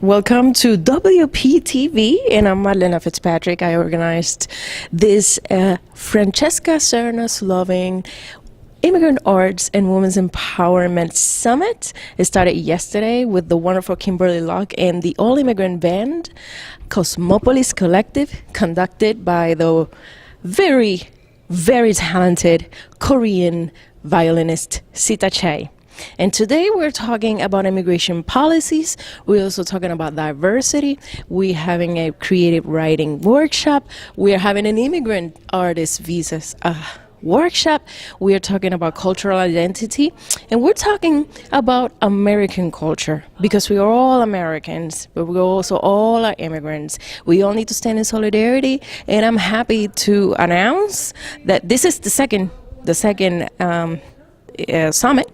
Welcome to WPTV, and I'm Marlena Fitzpatrick. I organized this Francesca Cernas-loving Immigrant Arts and Women's Empowerment Summit. It started yesterday with the wonderful Kimberly Locke and the all-immigrant band, Cosmopolis Collective, conducted by the very, very talented Korean violinist Sita Chay. And today we're talking about immigration policies. We're also talking about diversity. We're having a creative writing workshop. We're having an immigrant artist visas workshop. We are talking about cultural identity. And we're talking about American culture, because we are all Americans, but we also all are immigrants. We all need to stand in solidarity. And I'm happy to announce that this is the second summit.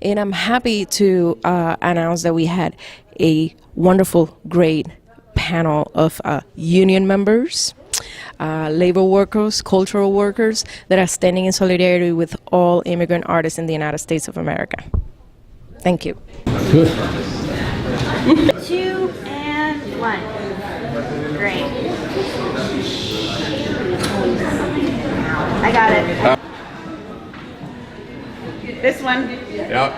And I'm happy to announce that we had a wonderful, great panel of union members, labor workers, cultural workers that are standing in solidarity with all immigrant artists in the United States of America. Thank you. Good. 2 and 1. Great. I got it. This one? Yep.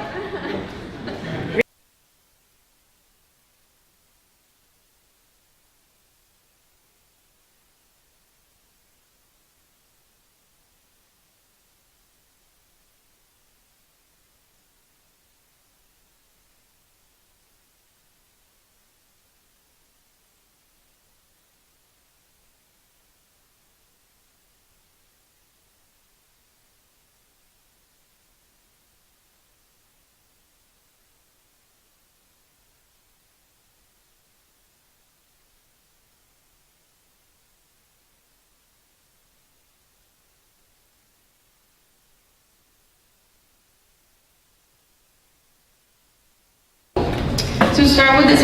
To start with this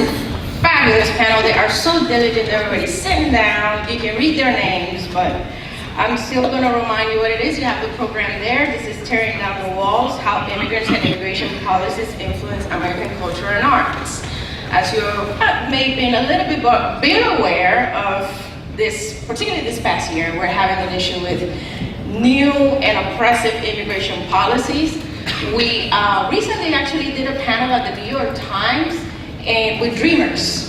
fabulous panel, they are so diligent, everybody's sitting down, you can read their names, but I'm still going to remind you what it is. You have the program there. This is Tearing Down the Walls, How Immigrants and Immigration Policies Influence American Culture and Arts. As you may have been a little bit aware of this, particularly this past year, we're having an issue with new and oppressive immigration policies. We recently actually did a panel at the New York Times and with dreamers.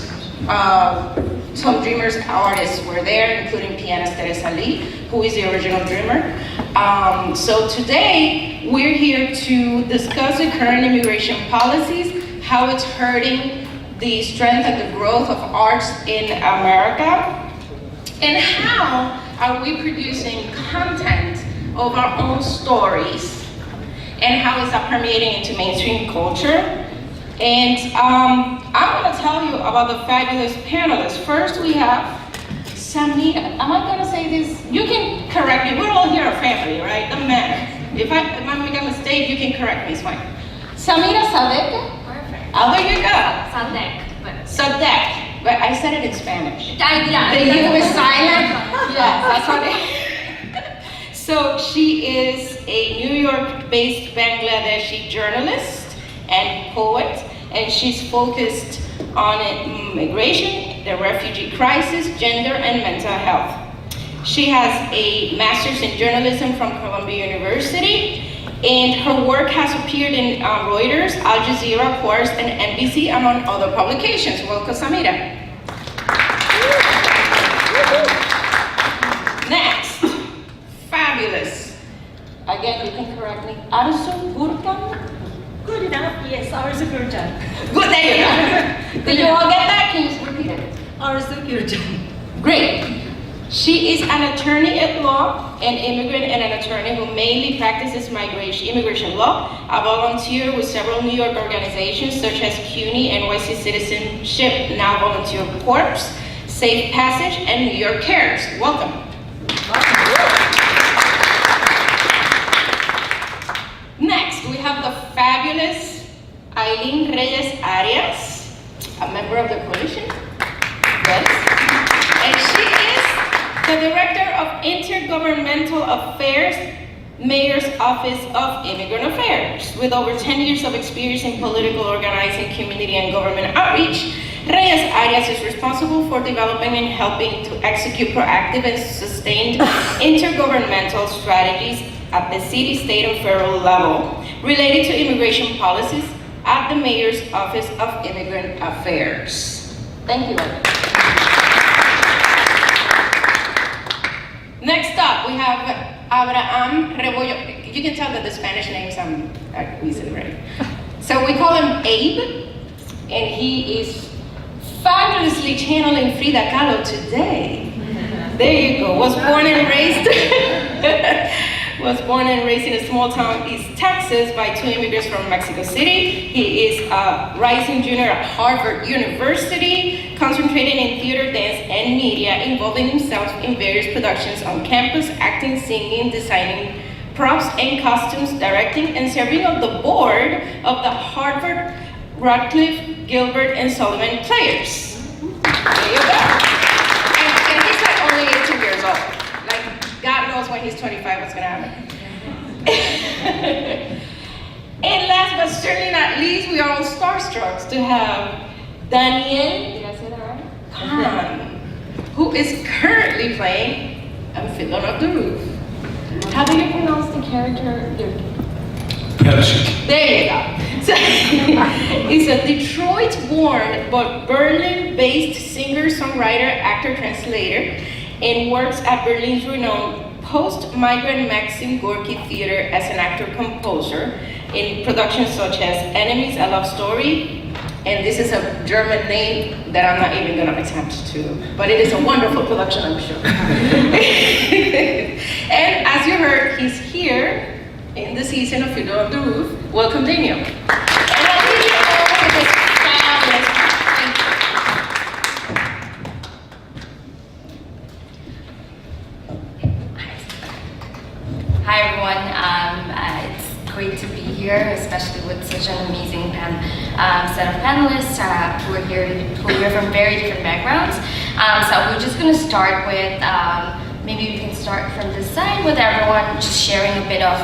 Some dreamers artists were there, including pianist Teresa Lee, who is the original dreamer. So today, we're here to discuss the current immigration policies, how it's hurting the strength and the growth of arts in America, and how are we producing content of our own stories, and how is that permeating into mainstream culture. And I'm going to tell you about the fabulous panelists. First, we have Samita. Am I going to say this? You can correct me. We're all here a family, right? Doesn't matter. If I make a mistake, you can correct me. It's fine. Samita Sadek. Perfect. Oh, there you go. Sadek. Sadek. But I said it in Spanish. Yeah. The U is silent. Yes, that's what it. So she is a New York-based Bangladeshi journalist and poet. And she's focused on immigration, the refugee crisis, gender, and mental health. She has a master's in journalism from Columbia University, and her work has appeared in Reuters, Al Jazeera, Quartz, and NBC, among other publications. Welcome, Samira. Next, fabulous. Again, you can correct me. Arzu Gurkan? Good enough. Yes, Arzu Gurjan. Good, there you go. Did you all get that? Can you repeat it? Arzu Gurjan. Great. She is an attorney at law, an immigrant and an attorney who mainly practices immigration law. A volunteer with several New York organizations such as CUNY, NYC Citizenship, Now Volunteer Corps, Safe Passage, and New York Cares. Welcome. Next, we have the fabulous Aileen Reyes Arias, a member of the coalition. Yes. And she is the Director of Intergovernmental Affairs, Mayor's Office of Immigrant Affairs. With over 10 years of experience in political organizing, community and government outreach, Reyes Arias is responsible for developing and helping to execute proactive and sustained intergovernmental strategies at the city, state, and federal level related to immigration policies at the Mayor's Office of Immigrant Affairs. Thank you. Next up, we have Abraham Rebollo. You can tell that the Spanish names I'm using right. So we call him Abe, and he is fabulously channeling Frida Kahlo today. There you go. Was born and raised in a small town, East Texas, by two immigrants from Mexico City. He is a rising junior at Harvard University, concentrating in theater, dance, and media, involving himself in various productions on campus, acting, singing, designing props and costumes, directing, and serving on the board of the Harvard, Radcliffe, Gilbert, and Sullivan Players. There you go. And he's like only 18 years old. Like, God knows when he's 25 what's gonna happen. And last but certainly not least, we are all starstruck to have Daniel, did I say that right? Khan, who is currently playing Fiddler of the Roof. How do you pronounce the character? There you go. So, he's a Detroit-born but Berlin-based singer, songwriter, actor, translator, and works at Berlin's renowned post-migrant Maxim Gorky Theater as an actor-composer in productions such as Enemies, A Love Story, and this is a German name that I'm not even gonna attempt to, but it is a wonderful production, I'm sure. And as you heard, he's here in the season of Fiddler of the Roof. Welcome, Daniel. And I'll leave you all with this fabulous thank you. Hi everyone, it's great to be here, especially with such an amazing set of panelists who are here from very different backgrounds. So we're just going to start with, maybe we can start from this side with everyone just sharing a bit of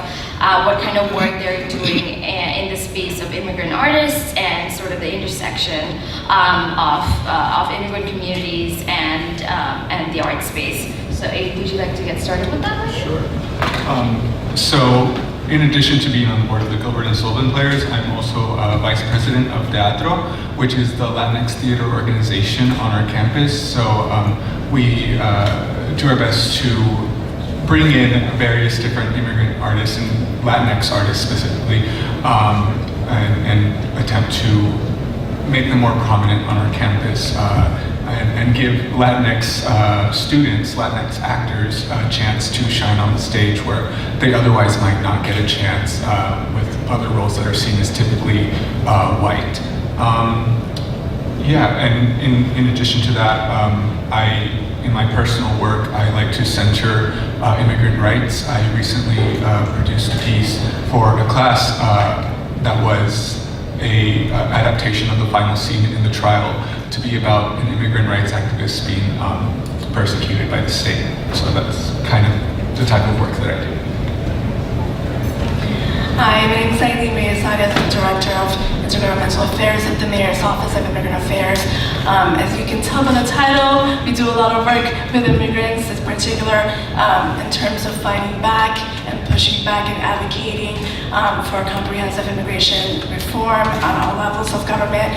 what kind of work they're doing in the space of immigrant artists and sort of the intersection of immigrant communities and the art space. So Abe, would you like to get started with that? Sure. So in addition to being on the board of the Gilbert and Sullivan Players, I'm also vice president of Teatro, which is the Latinx theater organization on our campus. So we do our best to bring in various different immigrant artists and Latinx artists specifically, and attempt to make them more prominent on our campus, and give Latinx students, Latinx actors, a chance to shine on the stage where they otherwise might not get a chance with other roles that are seen as typically white. Yeah, and in addition to that, in my personal work, I like to center immigrant rights. I recently produced a piece for a class that was a adaptation of the final scene in the trial to be about an immigrant rights activist being persecuted by the state. So that's kind of the type of work that I do. Hi, my name is Lili. I'm the Director of Intergovernmental Affairs at the Mayor's Office of Immigrant Affairs. As you can tell by the title, we do a lot of work with immigrants, in particular in terms of fighting back and pushing back and advocating for comprehensive immigration reform on all levels of government.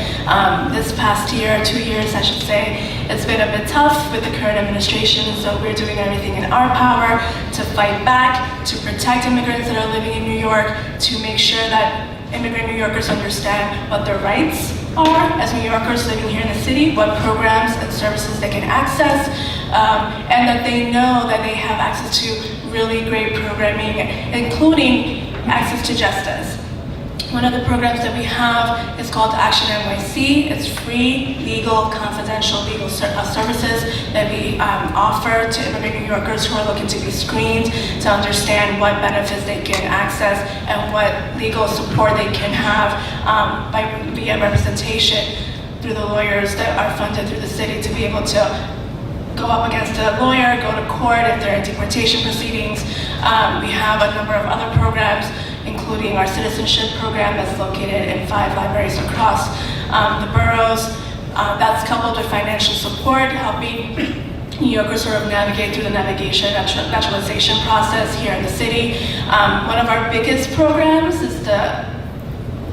This past year, 2 years I should say, it's been a bit tough with the current administration, so we're doing everything in our power to fight back, to protect immigrants that are living in New York, to make sure that immigrant New Yorkers understand what their rights are as New Yorkers living here in the city, what programs and services they can access, and that they know that they have access to really great programming, including access to justice. One of the programs that we have is called Action NYC. It's free, legal, confidential legal services that we offer to immigrant New Yorkers who are looking to be screened to understand what benefits they can access and what legal support they can have via representation through the lawyers that are funded through the city to be able to go up against a lawyer, go to court if they're in deportation proceedings. We have a number of other programs, including our citizenship program that's located in 5 libraries across the boroughs. That's coupled with financial support, helping New Yorkers sort of navigate through the naturalization process here in the city. One of our biggest programs is the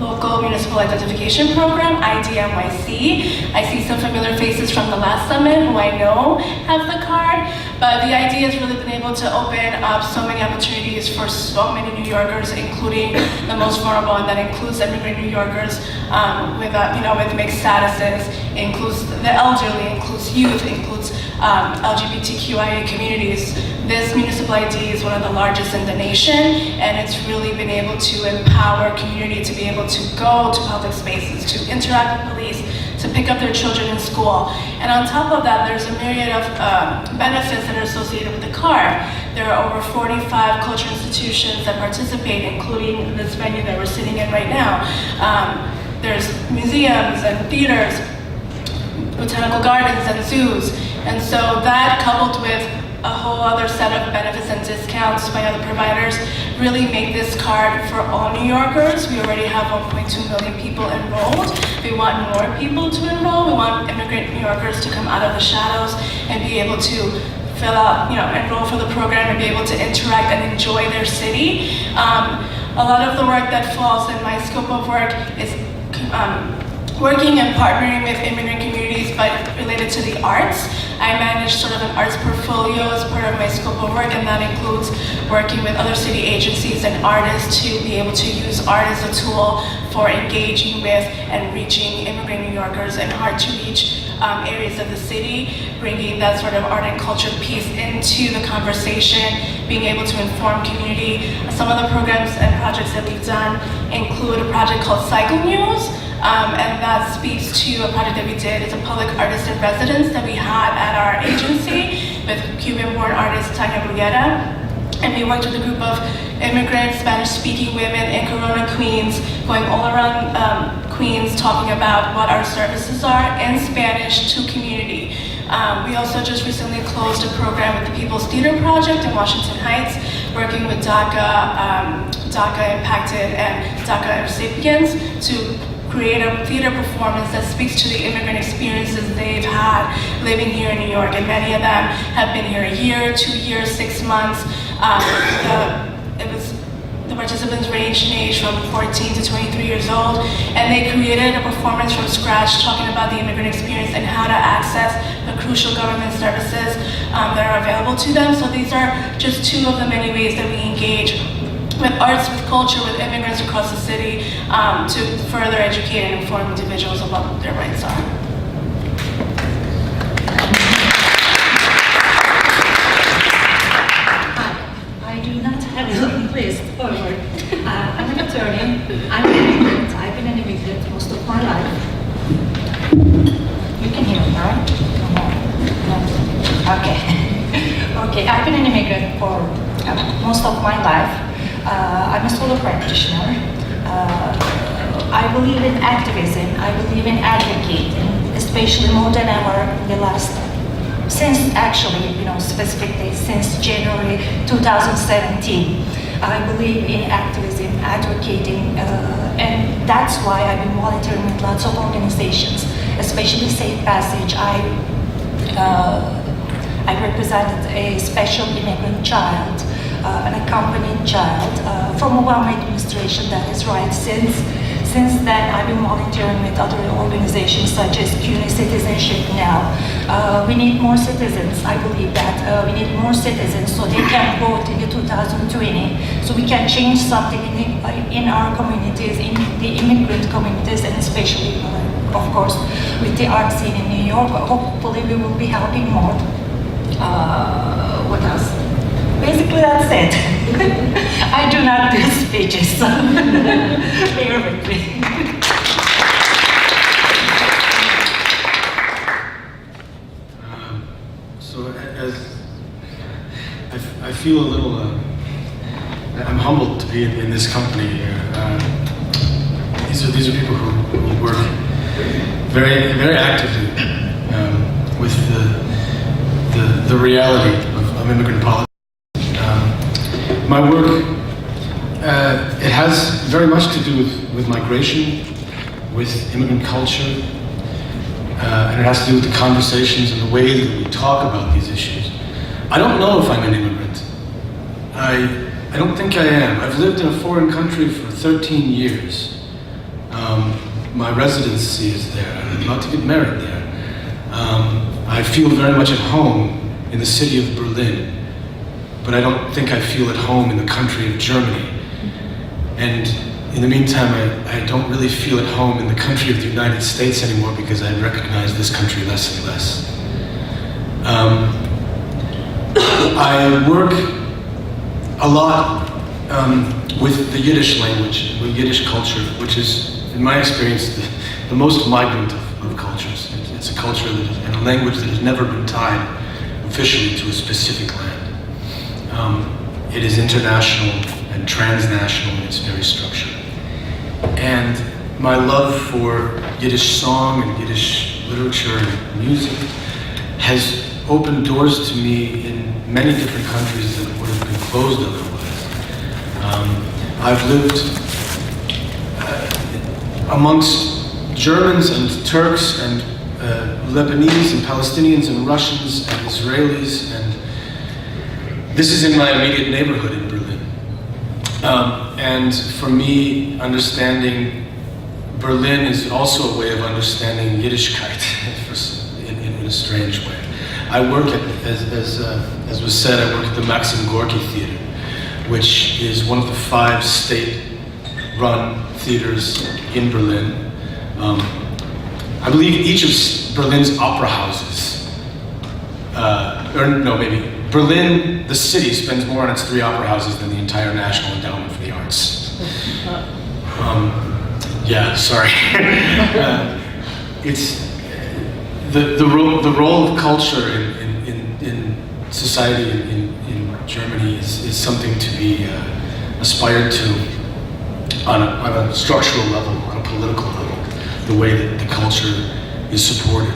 local municipal identification program, IDMYC. I see some familiar faces from the last summit who I know have the card, but the idea has really been able to open up so many opportunities for so many New Yorkers, including the most vulnerable, and that includes immigrant New Yorkers with mixed statuses, includes the elderly, includes youth, includes LGBTQIA communities. This municipal ID is one of the largest in the nation, and it's really been able to empower community to be able to go to public spaces, to interact with police, to pick up their children in school. And on top of that, there's a myriad of benefits that are associated with the card. There are over 45 cultural institutions that participate, including this venue that we're sitting in right now. There's museums and theaters, botanical gardens and zoos. And so that, coupled with a whole other set of benefits and discounts by other providers, really make this card for all New Yorkers. We already have 1.2 million people enrolled. We want more people to enroll. We want immigrant New Yorkers to come out of the shadows and be able to fill out, enroll for the program and be able to interact and enjoy their city. A lot of the work that falls in my scope of work is working and partnering with immigrant communities, but related to the arts. I manage sort of an arts portfolio as part of my scope of work, and that includes working with other city agencies and artists to be able to use art as a tool for engaging with and reaching immigrant New Yorkers in hard-to-reach areas of the city, bringing that sort of art and culture piece into the conversation, being able to inform community. Some of the programs and projects that we've done include a project called Cycle News, and that speaks to a project that we did. It's a public artist in residence that we had at our agency with Cuban-born artist Tanya Valletta. And we worked with a group of immigrant Spanish-speaking women in Corona, Queens, going all around Queens, talking about what our services are in Spanish to community. We also just recently closed a program with the People's Theater Project in Washington Heights, working with DACA impacted and DACA recipients to create a theater performance that speaks to the immigrant experiences they've had living here in New York. And many of them have been here a year, 2 years, 6 months. The participants ranged in age from 14 to 23 years old, and they created a performance from scratch talking about the immigrant experience and how to access the crucial government services that are available to them. So these are just two of the many ways that we engage with arts, with culture, with immigrants across the city to further educate and inform individuals about what their rights are. I do not have a long list forward. I'm an attorney. I'm an immigrant. I've been an immigrant most of my life. You can hear me, right? No. Okay. Okay, I've been an immigrant for most of my life. I'm a solo practitioner. I believe in activism. I believe in advocating, especially more than ever in the last, since actually, specifically since January 2017. I believe in activism, advocating, and that's why I've been volunteering with lots of organizations, especially Safe Passage. I represented a special immigrant child, an accompanied child from Obama administration. That is right. Since then, I've been volunteering with other organizations such as CUNY Citizenship Now. We need more citizens. I believe that we need more citizens so they can vote in the 2020. So we can change something in our communities, in the immigrant communities, and especially, of course, with the art scene in New York. Hopefully, we will be helping more. What else? Basically, that's it. I do not do speeches, so bear with me. So as I feel a little, I'm humbled to be in this company here. These are people who work very, very actively with the reality of immigrant politics. My work, it has very much to do with migration, with immigrant culture, and it has to do with the conversations and the way that we talk about these issues. I don't know if I'm an immigrant. I don't think I am. I've lived in a foreign country for 13 years. My residency is there. I'm about to get married there. I feel very much at home in the city of Berlin, but I don't think I feel at home in the country of Germany. And in the meantime, I don't really feel at home in the country of the United States anymore because I recognize this country less and less. I work a lot with the Yiddish language, with Yiddish culture, which is, in my experience, the most migrant of cultures. It's a culture and a language that has never been tied officially to a specific land. It is international and transnational in its very structure. And my love for Yiddish song and Yiddish literature and music has opened doors to me in many different countries that would have been closed otherwise. I've lived amongst Germans and Turks and Lebanese and Palestinians and Russians and Israelis, and this is in my immediate neighborhood in Berlin. And for me, understanding Berlin is also a way of understanding Yiddishkeit in a strange way. I work at, as was said, I work at the Maxim Gorky Theater, which is one of the 5 state-run theaters in Berlin. I believe each of Berlin's opera houses, Berlin, the city, spends more on its 3 opera houses than the entire National Endowment for the Arts. It's the role of culture in society in Germany is something to be aspired to on a structural level, on a political level, the way that the culture is supported.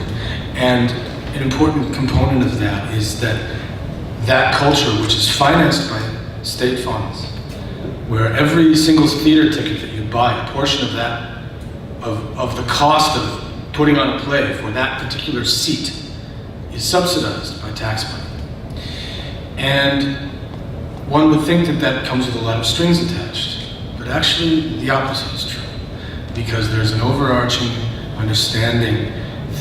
And an important component of that is that culture, which is financed by state funds, where every single theater ticket that you buy, a portion of that, of the cost of putting on a play for that particular seat is subsidized by tax money. And one would think that comes with a lot of strings attached, but actually the opposite is true, because there's an overarching understanding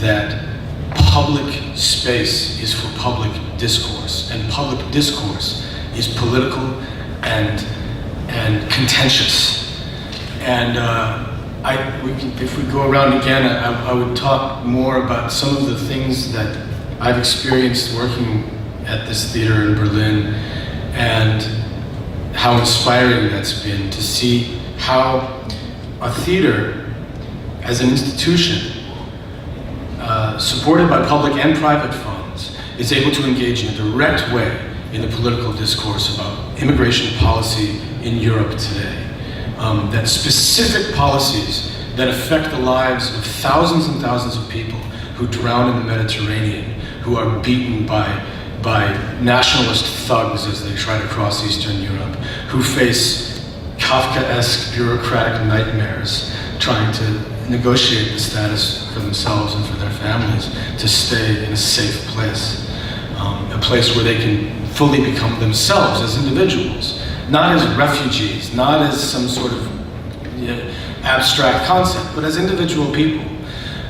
that public space is for public discourse, and public discourse is political and contentious. And if we go around again, I would talk more about some of the things that I've experienced working at this theater in Berlin, and how inspiring that's been to see how a theater as an institution, supported by public and private funds, is able to engage in a direct way in the political discourse about immigration policy in Europe today. That specific policies that affect the lives of thousands and thousands of people who drown in the Mediterranean, who are beaten by nationalist thugs as they try to cross Eastern Europe, who face Kafkaesque bureaucratic nightmares trying to negotiate the status for themselves and for their families to stay in a safe place, a place where they can fully become themselves as individuals, not as refugees, not as some sort of abstract concept, but as individual people.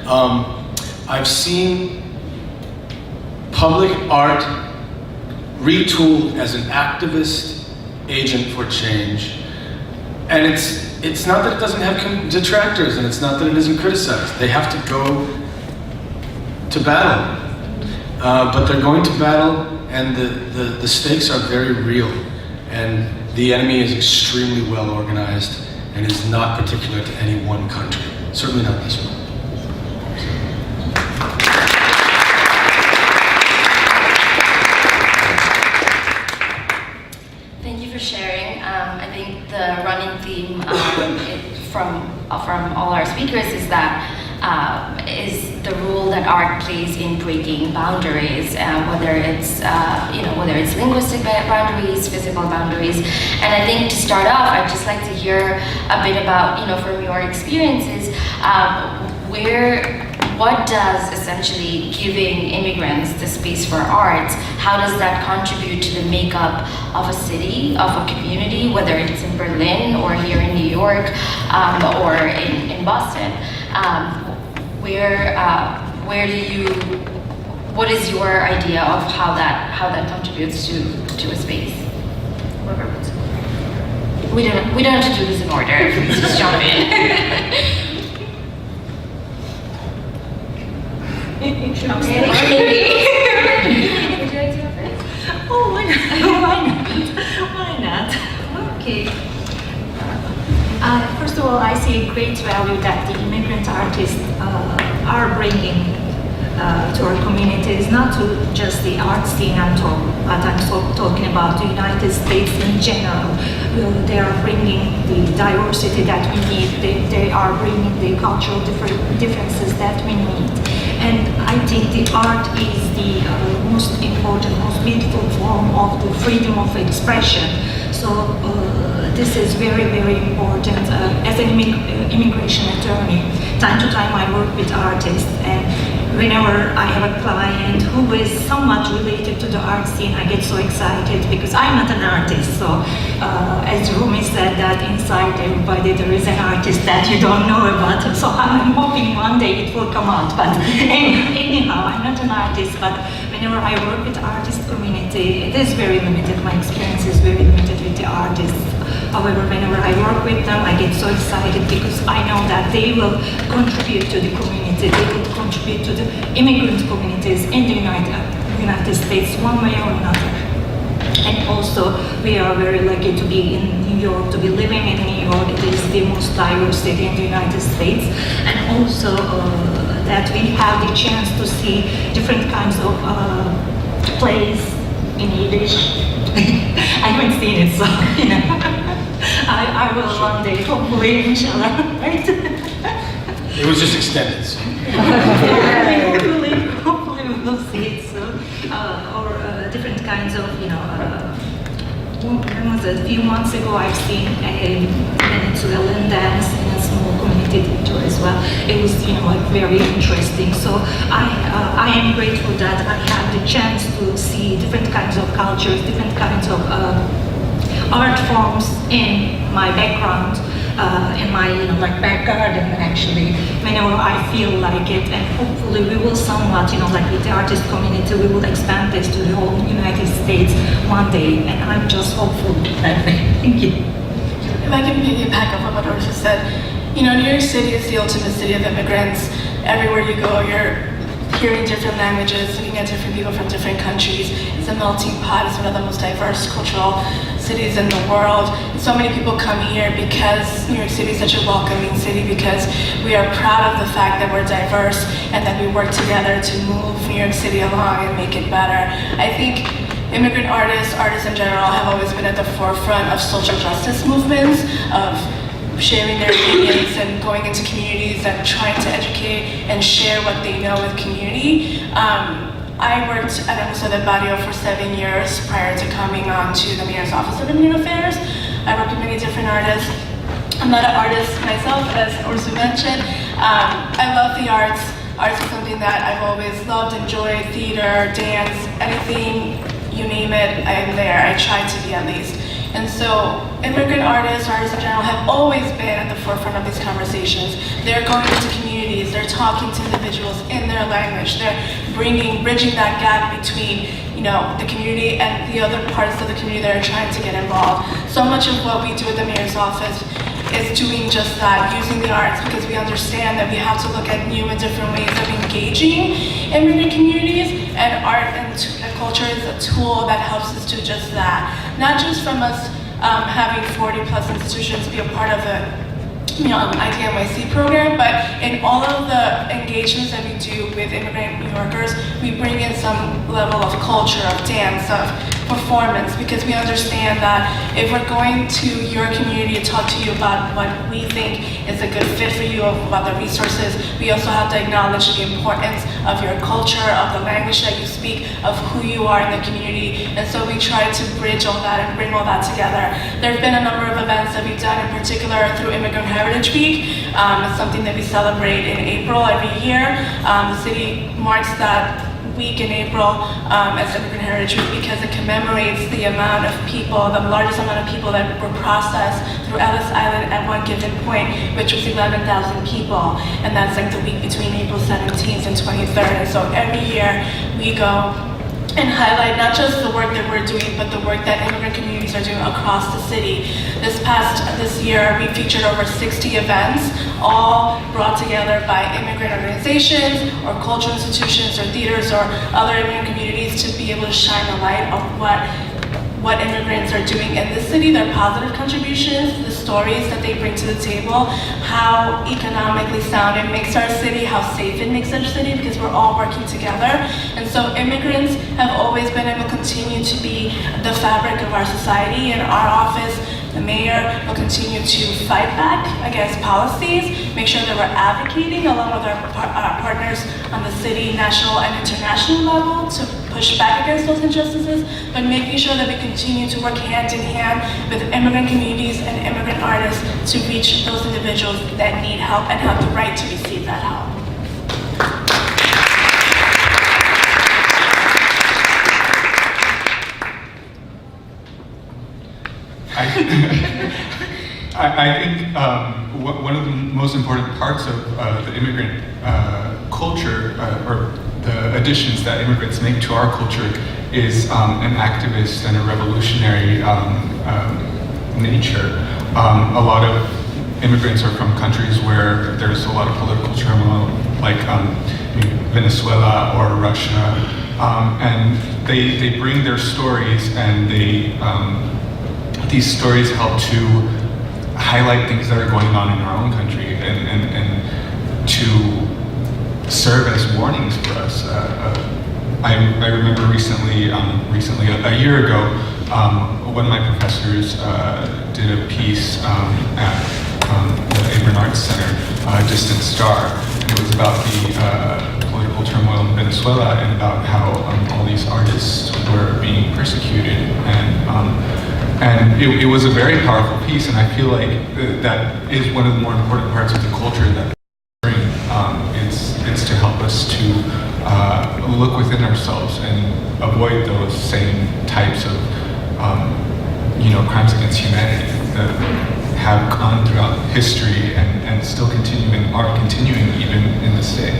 I've seen public art retooled as an activist agent for change, and it's not that it doesn't have detractors, and it's not that it isn't criticized. They have to go to battle, but they're going to battle, and the stakes are very real, and the enemy is extremely well organized and is not particular to any one country, certainly not this one. Thank you for sharing. I think the running theme from all our speakers is that is the role that art plays in breaking boundaries, whether it's linguistic boundaries, physical boundaries. And I think to start off, I'd just like to hear a bit about, from your experiences, what does essentially giving immigrants the space for arts, how does that contribute to the makeup of a city, of a community, whether it's in Berlin or here in New York or in Boston? What is your idea of how that contributes to a space? We don't have to do this in order. Please just jump in. Oh, why not? Okay. First of all, I see a great value that the immigrant artists are bringing to our communities, not to just the art scene but I'm talking about the United States in general. They are bringing the diversity that we need. They are bringing the cultural differences that we need. And I think the art is the most important, most beautiful form of the freedom of expression. So this is very, very important. As an immigration attorney, time to time I work with artists, and whenever I have a client who is somewhat related to the art scene, I get so excited because I'm not an artist. So as Rumi said, that inside everybody there is an artist that you don't know about. So I'm hoping one day it will come out. But anyhow, I'm not an artist, but whenever I work with the artist community, it is very limited. My experience is very limited with the artists. However, whenever I work with them, I get so excited because I know that they will contribute to the community. They will contribute to the immigrant communities in the United States one way or another. And also, we are very lucky to be in New York, to be living in New York. It is the most diverse city in the United States. And also that we have the chance to see different kinds of plays in Yiddish. I haven't seen it, so, you know. I will one day, hopefully, inshallah, right? It was just extended. So. hopefully we will see it soon. Or different kinds of, you know, when was it? A few months ago I've seen a Venezuelan dance in a small community theater as well. It was, you know, like very interesting. So I am grateful that I have the chance to see different kinds of cultures, different kinds of art forms in my background, in my, you know, like back garden actually, whenever I feel like it, and hopefully we will somewhat, you know, like with the artist community, we will expand this to the whole United States one day, and I'm just hopeful that way. Thank you. If I can piggyback off of what Orsa said, you know, New York City is the ultimate city of immigrants. Everywhere you go, you're hearing different languages, looking at different people from different countries. It's a melting pot. It's one of the most diverse cultural cities in the world. So many people come here because New York City is such a welcoming city, because we are proud of the fact that we're diverse and that we work together to move New York City along and make it better. I think immigrant artists in general, have always been at the forefront of social justice movements, of sharing their opinions and going into communities and trying to educate and share what they know with community. I worked at Museo del Barrio for 7 years prior to coming on to the Mayor's Office of Immigrant Affairs. I worked with many different artists. I'm not an artist myself, as Orsu mentioned. I love the arts. Arts is something that I've always loved, enjoyed, theater, dance, anything, you name it, I'm there. I try to be at least. And so immigrant artists in general, have always been at the forefront of these conversations. They're going into communities, they're talking to individuals in their language, they're bridging that gap between, you know, the community and the other parts of the community that are trying to get involved. So much of what we do at the Mayor's Office is doing just that, using the arts, because we understand that we have to look at new and different ways of engaging immigrant communities, and art and culture is a tool that helps us do just that. Not just from us having 40 plus institutions be a part of the IDNYC program, but in all of the engagements that we do with immigrant New Yorkers, we bring in some level of culture, of dance, of performance, because we understand that if we're going to your community to talk to you about what we think is a good fit for you, about the resources, we also have to acknowledge the importance of your culture, of the language that you speak, of who you are in the community. And so we try to bridge all that and bring all that together. There have been a number of events that we've done, in particular through Immigrant Heritage Week. It's something that we celebrate in April every year. The city marks that week in April as Immigrant Heritage Week because it commemorates the amount of people, the largest amount of people that were processed through Ellis Island at one given point, which was 11,000 people. And that's like the week between April 17th and 23rd. And so every year we go and highlight not just the work that we're doing, but the work that immigrant communities are doing across the city. This year, we featured over 60 events, all brought together by immigrant organizations, or cultural institutions, or theaters, or other immigrant communities to be able to shine the light of what immigrants are doing in this city, their positive contributions, the stories that they bring to the table, how economically sound it makes our city, how safe it makes our city, because we're all working together. And so immigrants have always been and will continue to be the fabric of our society. In our office, the mayor will continue to fight back against policies, make sure that we're advocating along with our partners on the city, national, and international level to push back against those injustices, but making sure that we continue to work hand in hand with immigrant communities and immigrant artists to reach those individuals that need help and have the right to receive that help. I think one of the most important parts of the immigrant culture, or the additions that immigrants make to our culture, is an activist and a revolutionary nature. A lot of immigrants are from countries where there's a lot of political turmoil, like Venezuela or Russia, and they bring their stories, and these stories help to highlight things that are going on in our own country, and to serve as warnings for us. I remember recently, a year ago, one of my professors did a piece at the Immigrant Arts Center, Distant Star, and it was about the political turmoil in Venezuela and about how all these artists were being persecuted, and it was a very powerful piece, and I feel like that is one of the more important parts of the culture that we bring. It's to help us to look within ourselves and avoid those same types of crimes against humanity that have gone throughout history and still are continuing even in this day.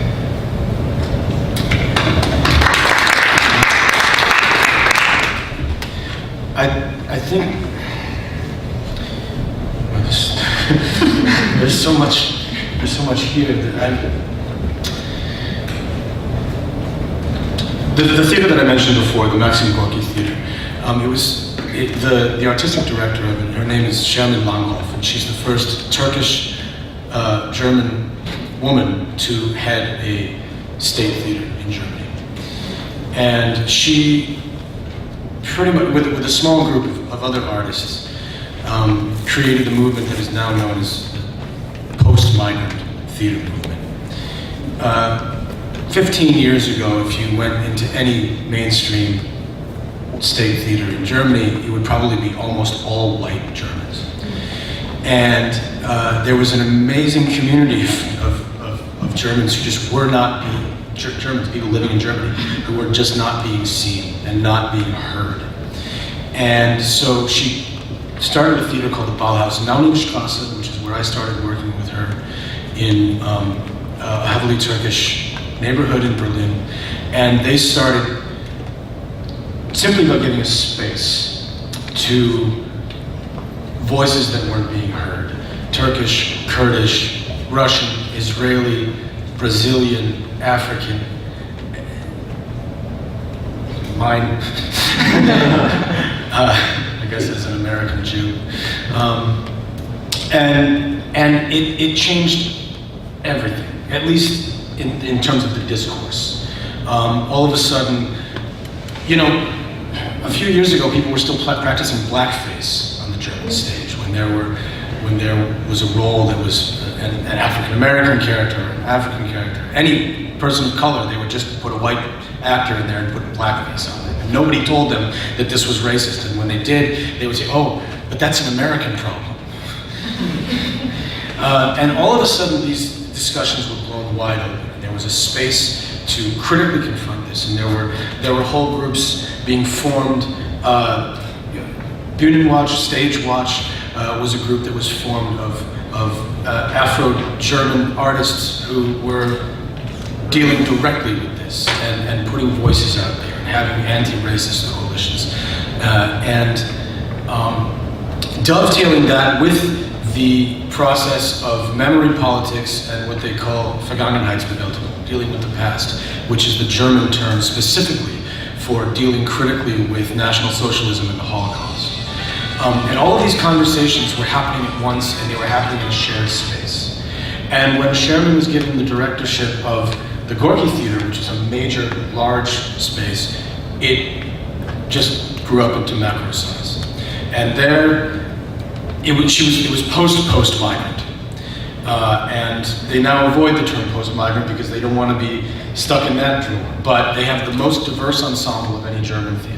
I think there's so much here that the theater that I mentioned before, the Maxim Gorky Theater, the artistic director of it, her name is Sherman Langhoff, and she's the first Turkish German woman to head a state theater in Germany. And she pretty much, with a small group of other artists, created a movement that is now known as the post-migrant theater movement. 15 years ago, if you went into any mainstream state theater in Germany, it would probably be almost all white Germans. And there was an amazing community of Germans who just were not being, Germans, people living in Germany, who were just not being seen and not being heard. And so she started a theater called the Bauhaus in Naunimstrasse, which is where I started working with her in a heavily Turkish neighborhood in Berlin. And they started simply by giving a space to voices that weren't being heard. Turkish, Kurdish, Russian, Israeli, Brazilian, African, mine, I guess as an American Jew. And it changed everything, at least in terms of the discourse. All of a sudden, a A few years ago, people were still practicing blackface on the German stage when there was a role that was an African American character, an African character, any person of color. They would just put a white actor in there and put blackface on it. And nobody told them that this was racist. And when they did, they would say, "Oh, but that's an American problem." And all of a sudden, these discussions were blown wide open. And there was a space to critically confront this, and there were whole groups being formed. Bühnenwatch, Stage Watch was a group that was formed of Afro-German artists who were dealing directly with this and putting voices out there and having anti-racist coalitions. Dovetailing that with the process of memory politics and what they call Vergangenheitsbewältigung, dealing with the past, which is the German term specifically for dealing critically with National Socialism and the Holocaust. And all of these conversations were happening at once, and they were happening in a shared space. And when Sherman was given the directorship of the Gorky Theater, which is a major, large space, it just grew up into macro size. And there, it was post-migrant. And they now avoid the term post-migrant because they don't want to be stuck in that drawer. But they have the most diverse ensemble of any German theater.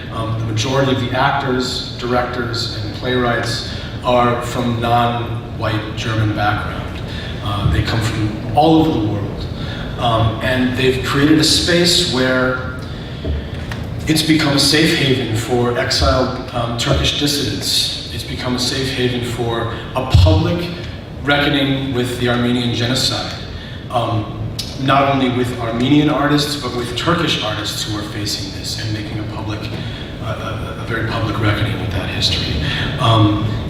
The majority of the actors, directors, and playwrights are from non-white German background. They come from all over the world. And they've created a space where it's become a safe haven for exiled Turkish dissidents. It's become a safe haven for a public reckoning with the Armenian genocide. Not only with Armenian artists, but with Turkish artists who are facing this and making a very public reckoning with that history.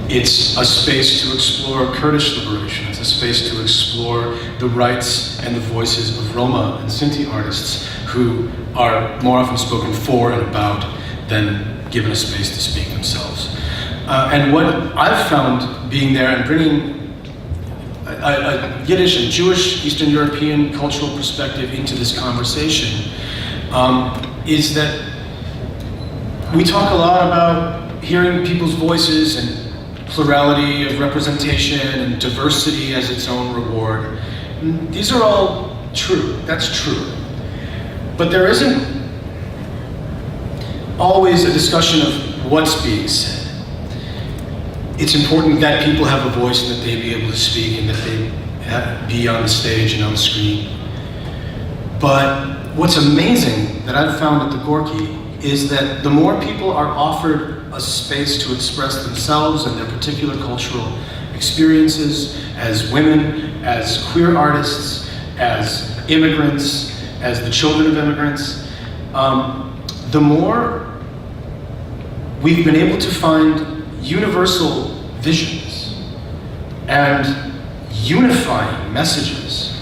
It's a space to explore Kurdish liberation. It's a space to explore the rights and the voices of Roma and Sinti artists who are more often spoken for and about than given a space to speak themselves. And what I've found being there and bringing a Yiddish and Jewish Eastern European cultural perspective into this conversation is that we talk a lot about hearing people's voices and plurality of representation and diversity as its own reward. And these are all true, that's true. But there isn't always a discussion of what's being said. It's important that people have a voice and that they be able to speak and that they be on the stage and on the screen. But what's amazing that I've found at the Gorky is that the more people are offered a space to express themselves and their particular cultural experiences as women, as queer artists, as immigrants, as the children of immigrants, the more we've been able to find universal visions and unifying messages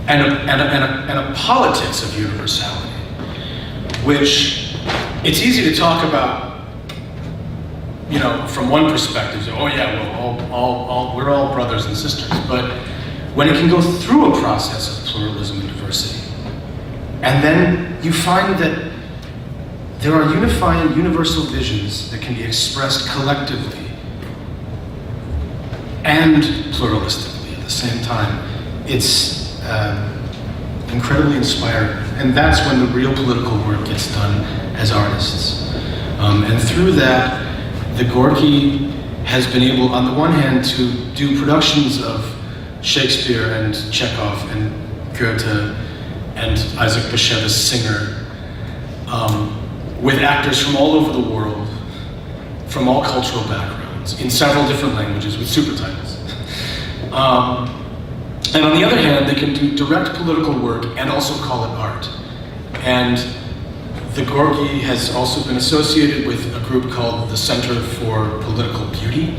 and a politics of universality, which it's easy to talk about, you know, from one perspective. So, oh yeah, well, we're all brothers and sisters. But when it can go through a process of pluralism and diversity, and then you find that there are unifying universal visions that can be expressed collectively and pluralistically at the same time, it's incredibly inspiring. And that's when the real political work gets done as artists. And through that, the Gorky has been able, on the one hand, to do productions of Shakespeare and Chekhov and Goethe and Isaac Bashevis Singer, with actors from all over the world, from all cultural backgrounds, in several different languages with supertitles. And on the other hand, they can do direct political work and also call it art. And the Gorky has also been associated with a group called the Center for Political Beauty.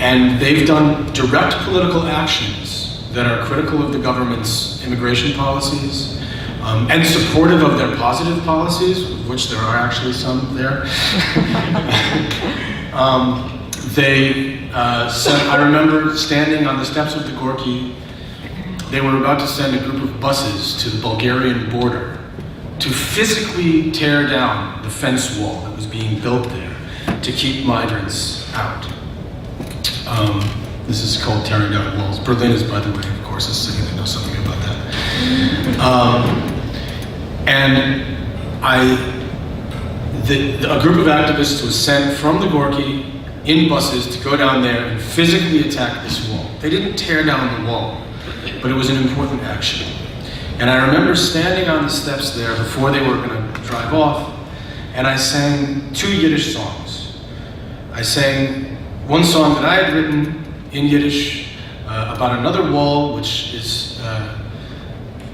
And they've done direct political actions that are critical of the government's immigration policies, and supportive of their positive policies, of which there are actually some there. I remember standing on the steps of the Gorky. They were about to send a group of buses to the Bulgarian border to physically tear down the fence wall that was being built there to keep migrants out. This is called tearing down walls. Berlin is, by the way, of course, a city that knows something about that. And a group of activists was sent from the Gorky in buses to go down there and physically attack this wall. They didn't tear down the wall, but it was an important action. And I remember standing on the steps there before they were going to drive off, and I sang 2 Yiddish songs. I sang one song that I had written in Yiddish about another wall, which is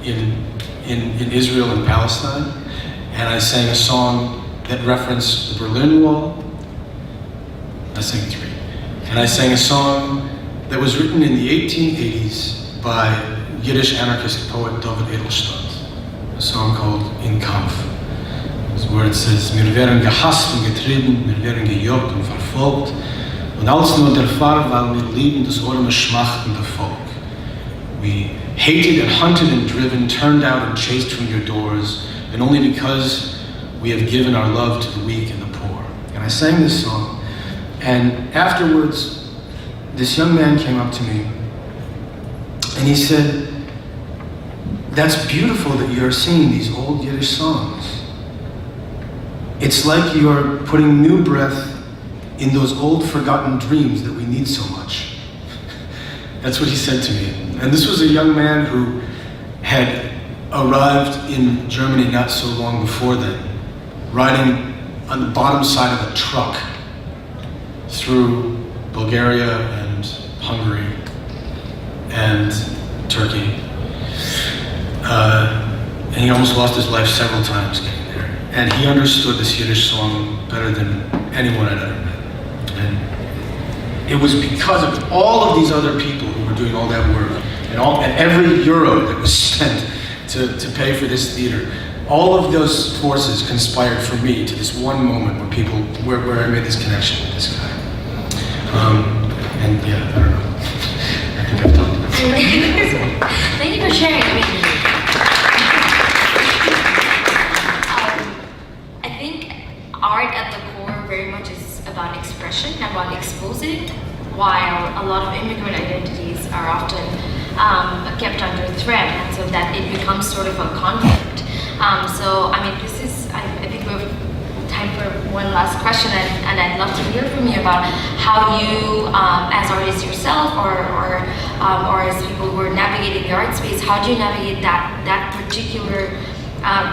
in Israel and Palestine, and I sang a song that referenced the Berlin Wall. I sang 3. And I sang a song that was written in the 1880s by Yiddish anarchist poet David Edelstadt, a song called In Kampf, where it says, "Wir werden gehasst und getrieben, wir werden gejagt und verfolgt, und als nur der Fall, weil wir lieben das arme schmachtende Volk. We hated and hunted and driven, turned out and chased from your doors, and only because we have given our love to the weak and the poor." And I sang this song, and afterwards, this young man came up to me, and he said, "That's beautiful that you're singing these old Yiddish songs. It's like you're putting new breath in those old forgotten dreams that we need so much." That's what he said to me. And this was a young man who had arrived in Germany not so long before then, riding on the bottom side of a truck through Bulgaria and Hungary and Turkey. And he almost lost his life several times getting there. And he understood this Yiddish song better than anyone I'd ever met. And it was because of all of these other people who were doing all that work, and every euro that was spent to pay for this theater, all of those forces conspired for me to this one moment where I made this connection with this guy. And yeah, I don't know. I think I've talked about it. Thank you for sharing. I mean, I think art at the core very much is about expression and about exposing, while a lot of immigrant identities are often kept under threat, and so that it becomes sort of a conflict. So, I mean, I think we have time for one last question, and I'd love to hear from you about how you, as artists yourself, or as people who are navigating the art space, how do you navigate that particular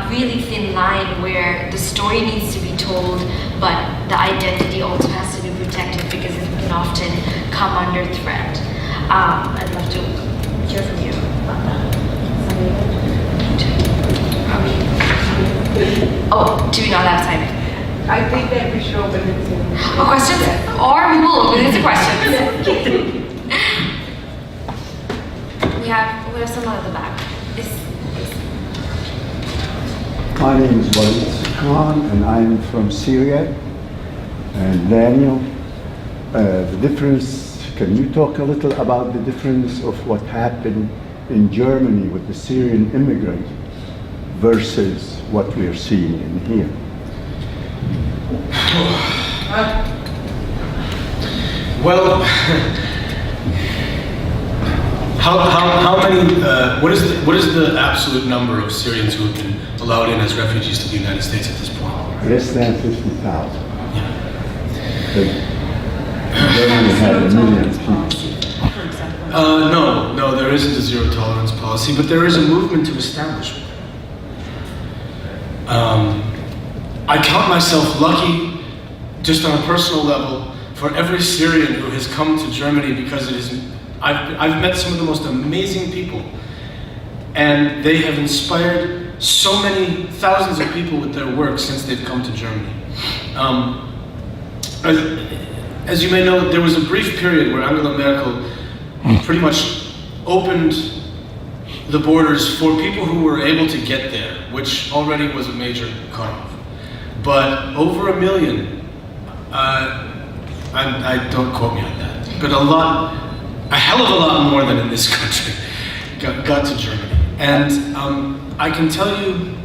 really thin line where the story needs to be told, but the identity also has to be protected because it can often come under threat. I'd love to hear from you about that. Oh, do we not have time? I think that we should open it to questions? Or we will open it to questions. we have someone at the back. My name is Valletta, and I'm from Syria. And Daniel, the difference, can you talk a little about the difference of what happened in Germany with the Syrian immigrant versus what we are seeing in here? Well, how many? What is the absolute number of Syrians who have been allowed in as refugees to the United States at this point? Less than 50,000. Yeah. Germany had 1 million people. No, there isn't a zero tolerance policy, but there is a movement to establish one. I count myself lucky, just on a personal level, for every Syrian who has come to Germany, because I've met some of the most amazing people, and they have inspired so many thousands of people with their work since they've come to Germany. As you may know, there was a brief period where Angela Merkel pretty much opened the borders for people who were able to get there, which already was a major cutoff. But over 1 million, I don't quote me on that, but a hell of a lot more than in this country got to Germany. And I can tell you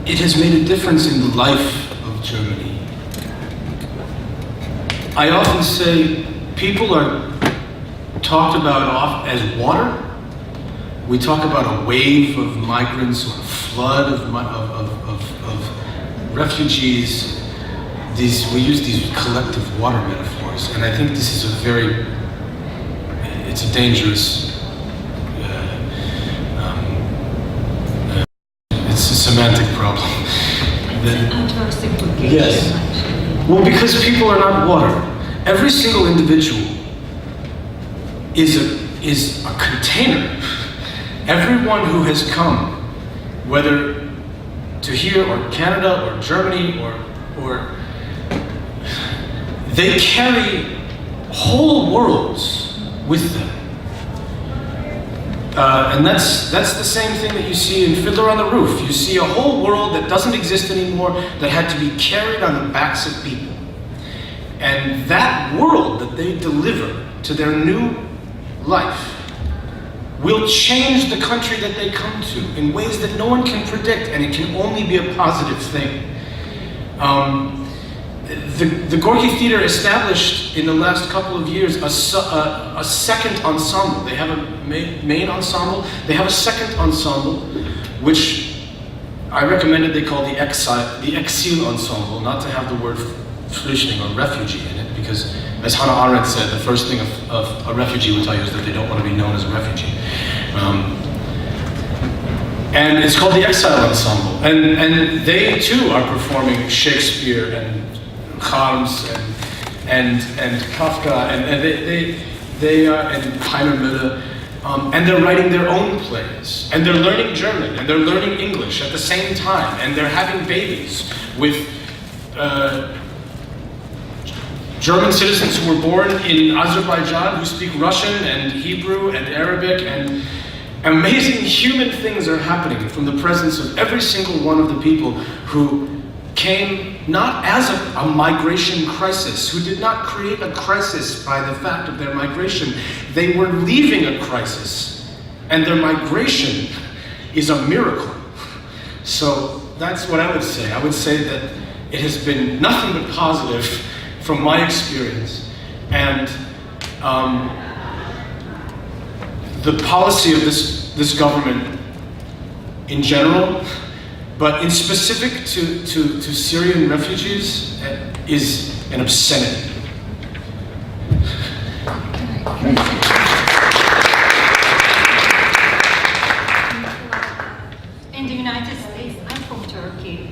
it has made a difference in the life of Germany. I often say people are talked about as water. We talk about a wave of migrants or a flood of refugees. We use these collective water metaphors, and I think this is it's a dangerous, it's a semantic problem. Adverse implication. Yes. Well, because people are not water. Every single individual is a container. Everyone who has come, whether to here or Canada or Germany or they carry whole worlds with them. And that's the same thing that you see in Fiddler on the Roof. You see a whole world that doesn't exist anymore that had to be carried on the backs of people. And that world that they deliver to their new life will change the country that they come to in ways that no one can predict, and it can only be a positive thing. The Gorky Theater established in the last couple of years a second ensemble. They have a main ensemble. They have a second ensemble, which I recommended they call the Exil Ensemble, not to have the word Flüchtling or refugee in it, because as Hannah Arendt said, the first thing of a refugee will tell you is that they don't want to be known as a refugee. And it's called the Exile Ensemble. And they too are performing Shakespeare and Harms and Kafka and Heiner Müller, and they're writing their own plays, and they're learning German, and they're learning English at the same time, and they're having babies with German citizens who were born in Azerbaijan who speak Russian and Hebrew and Arabic, and amazing human things are happening from the presence of every single one of the people who came not as a migration crisis, who did not create a crisis by the fact of their migration. They were leaving a crisis, and their migration is a miracle. So that's what I would say. I would say that it has been nothing but positive from my experience, and the policy of this government in general, but in specific to Syrian refugees, is an obscenity. In the United States, I'm from Turkey.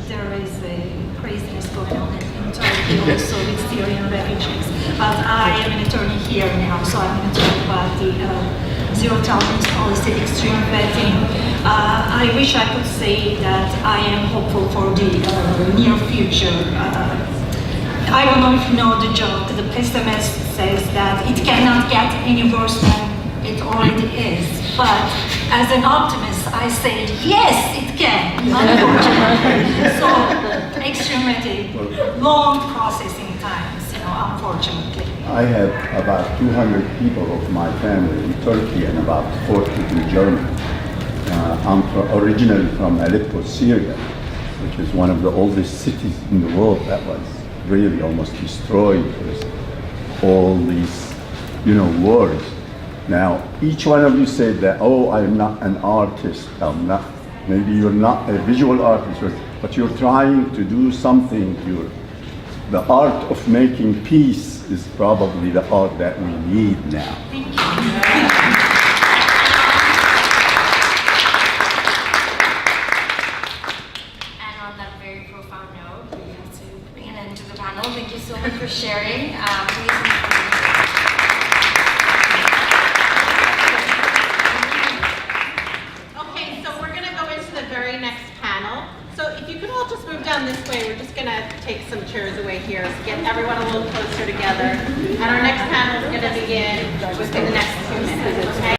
There is a craziness going on in Turkey also with Syrian refugees. But I am an attorney here now, so I'm going to talk about the zero tolerance policy, extreme vetting. I wish I could say that I am hopeful for the near future. I don't know if you know the joke. The pessimist says that it cannot get any worse than it already is. But as an optimist, I say, yes, it can, unfortunately. So, extreme vetting, long processing times, unfortunately. I have about 200 people of my family in Turkey and about 40 in Germany. I'm originally from Aleppo, Syria, which is one of the oldest cities in the world that was really almost destroyed with all these, wars. Now, each one of you said that, oh, I'm not an artist, I'm not, maybe you're not a visual artist, but you're trying to do something. The art of making peace is probably the art that we need now. Thank you. And on that very profound note, we have to bring an end to the panel. Thank you so much for sharing. Okay, so we're going to go into the very next panel. So if you could all just move down this way, we're just going to take some chairs away here to get everyone a little closer together. And our next panel is going to begin within the next 2 minutes, okay?